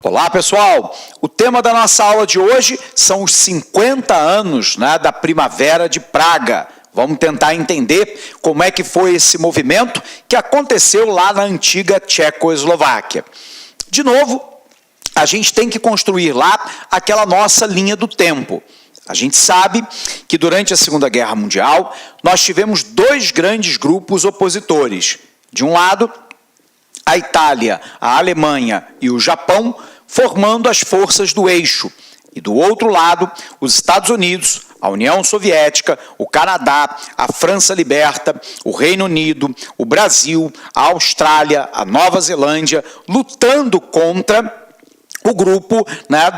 Olá, pessoal! O tema da nossa aula de hoje são os 50 anos da Primavera de Praga. Vamos tentar entender como é que foi esse movimento que aconteceu lá na antiga Tchecoslováquia. De novo, a gente tem que construir lá aquela nossa linha do tempo. A gente sabe que durante a Segunda Guerra Mundial nós tivemos dois grandes grupos opositores. De um lado, a Itália, a Alemanha e o Japão, formando as forças do eixo. E do outro lado, os Estados Unidos, a União Soviética, o Canadá, a França liberta, o Reino Unido, o Brasil, a Austrália, a Nova Zelândia, lutando contra o grupo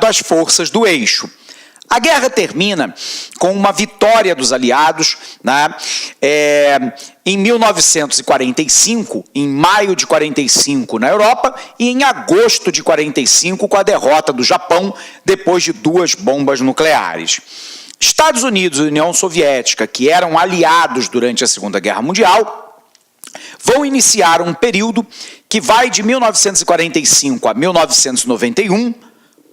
das forças do eixo. A guerra termina com uma vitória dos aliados em 1945, em maio de 45 na Europa e em agosto de 45 com a derrota do Japão depois de duas bombas nucleares. Estados Unidos e União Soviética, que eram aliados durante a Segunda Guerra Mundial, vão iniciar um período que vai de 1945 a 1991.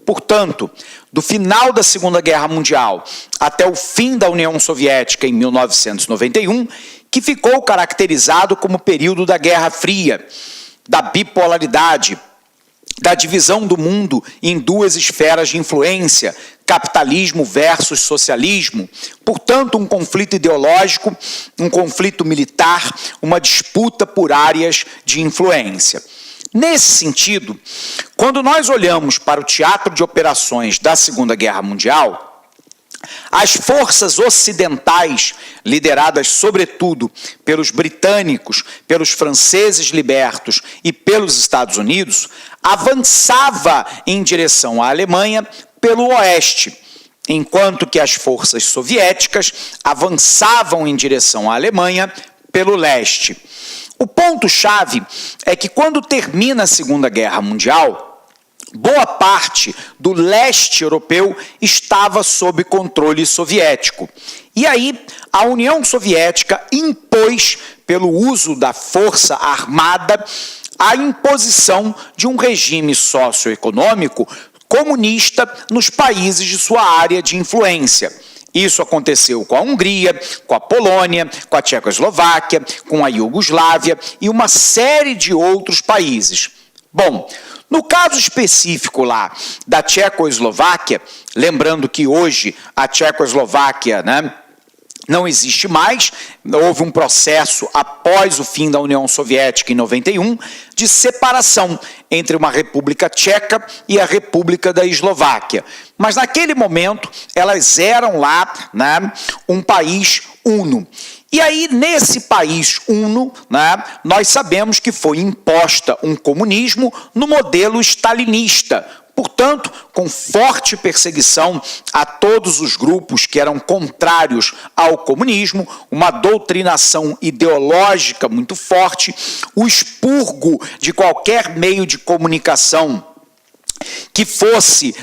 Portanto, do final da Segunda Guerra Mundial até o fim da União Soviética em 1991, que ficou caracterizado como período da Guerra Fria, da bipolaridade, da divisão do mundo em duas esferas de influência, capitalismo versus socialismo, portanto, um conflito ideológico, um conflito militar, uma disputa por áreas de influência. Nesse sentido, quando nós olhamos para o teatro de operações da Segunda Guerra Mundial, as forças ocidentais, lideradas sobretudo pelos britânicos, pelos franceses libertos e pelos Estados Unidos, avançava em direção à Alemanha pelo oeste, enquanto que as forças soviéticas avançavam em direção à Alemanha pelo leste. O ponto-chave é que quando termina a Segunda Guerra Mundial, boa parte do leste europeu estava sob controle soviético. E aí, a União Soviética impôs, pelo uso da força armada, a imposição de um regime socioeconômico comunista nos países de sua área de influência. Isso aconteceu com a Hungria, com a Polônia, com a Tchecoslováquia, com a Iugoslávia e uma série de outros países. Bom, no caso específico lá da Tchecoslováquia, lembrando que hoje a Tchecoslováquia não existe mais, houve um processo após o fim da União Soviética em 91 de separação entre uma República Tcheca e a República da Eslováquia. Mas naquele momento elas eram lá um país uno. E aí nesse país uno, nós sabemos que foi imposta um comunismo no modelo stalinista, portanto, com forte perseguição a todos os grupos que eram contrários ao comunismo, uma doutrinação ideológica muito forte, o expurgo de qualquer meio de comunicação que fosse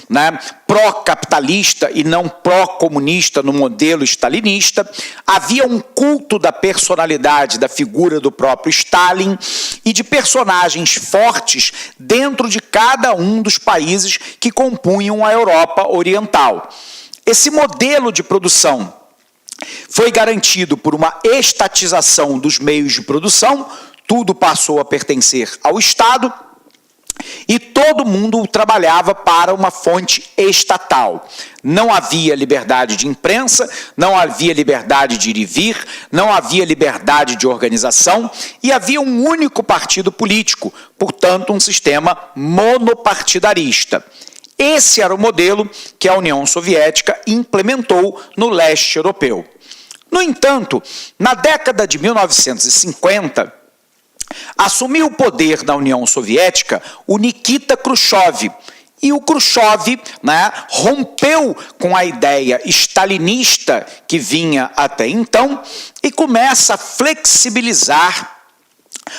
pró-capitalista e não pró-comunista no modelo stalinista. Havia um culto da personalidade, da figura do próprio Stalin e de personagens fortes dentro de cada um dos países que compunham a Europa Oriental. Esse modelo de produção foi garantido por uma estatização dos meios de produção, tudo passou a pertencer ao Estado, e todo mundo trabalhava para uma fonte estatal. Não havia liberdade de imprensa, não havia liberdade de ir e vir, não havia liberdade de organização e havia um único partido político, portanto, um sistema monopartidarista. Esse era o modelo que a União Soviética implementou no leste europeu. No entanto, na década de 1950, assumiu o poder na União Soviética o Nikita Khrushchev. E o Khrushchev rompeu com a ideia stalinista que vinha até então e começa a flexibilizar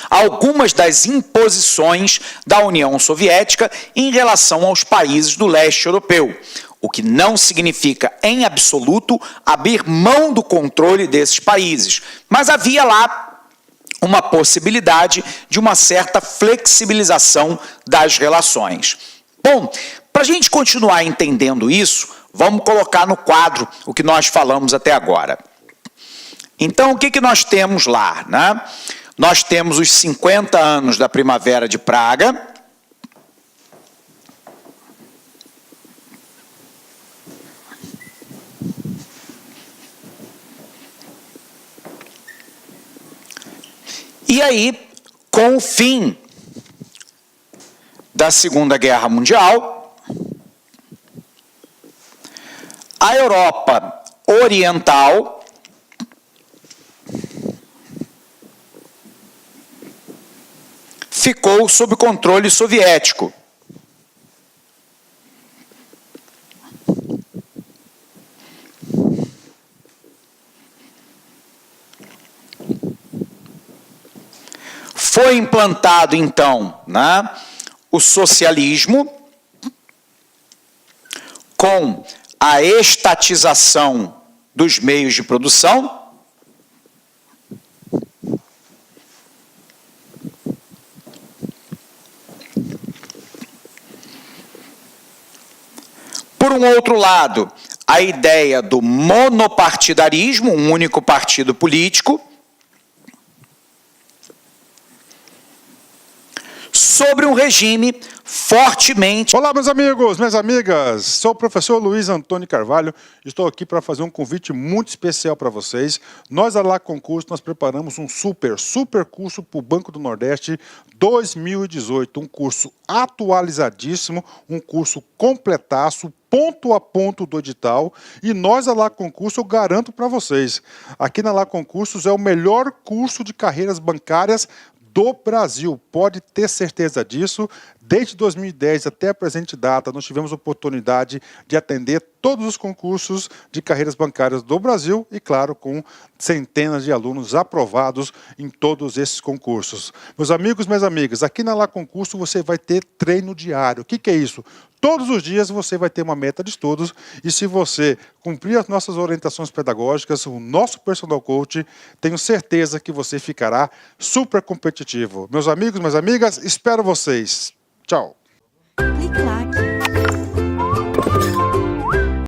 algumas das imposições da União Soviética em relação aos países do leste europeu, o que não significa, em absoluto, abrir mão do controle desses países, mas havia lá uma possibilidade de uma certa flexibilização das relações. Bom, para a gente continuar entendendo isso, vamos colocar no quadro o que nós falamos até agora. Então, o que nós temos lá, né? Nós temos os 50 anos da Primavera de Praga. E aí, com o fim da Segunda Guerra Mundial, a Europa Oriental ficou sob controle soviético. Foi implantado, então, né, o socialismo, com a estatização dos meios de produção, por um outro lado, a ideia do monopartidarismo, um único partido político, sobre um regime fortemente... Olá, meus amigos, minhas amigas, sou o professor Luiz Antônio Carvalho, estou aqui para fazer um convite muito especial para vocês. Nós, da La Concurso, nós preparamos um super curso para o Banco do Nordeste 2018, um curso atualizadíssimo, um curso completaço, ponto a ponto do edital, e nós, da La Concurso, eu garanto para vocês, aqui na La Concursos é o melhor curso de carreiras bancárias do Brasil, pode ter certeza disso. Desde 2010 até a presente data, nós tivemos a oportunidade de atender todos os concursos de carreiras bancárias do Brasil e, claro, com centenas de alunos aprovados em todos esses concursos. Meus amigos, minhas amigas, aqui na La Concurso você vai ter treino diário. O que é isso? Todos os dias você vai ter uma meta de estudos e se você cumprir as nossas orientações pedagógicas, o nosso personal coach, tenho certeza que você ficará super competitivo. Meus amigos, minhas amigas, espero vocês. Tchau. Clique lá.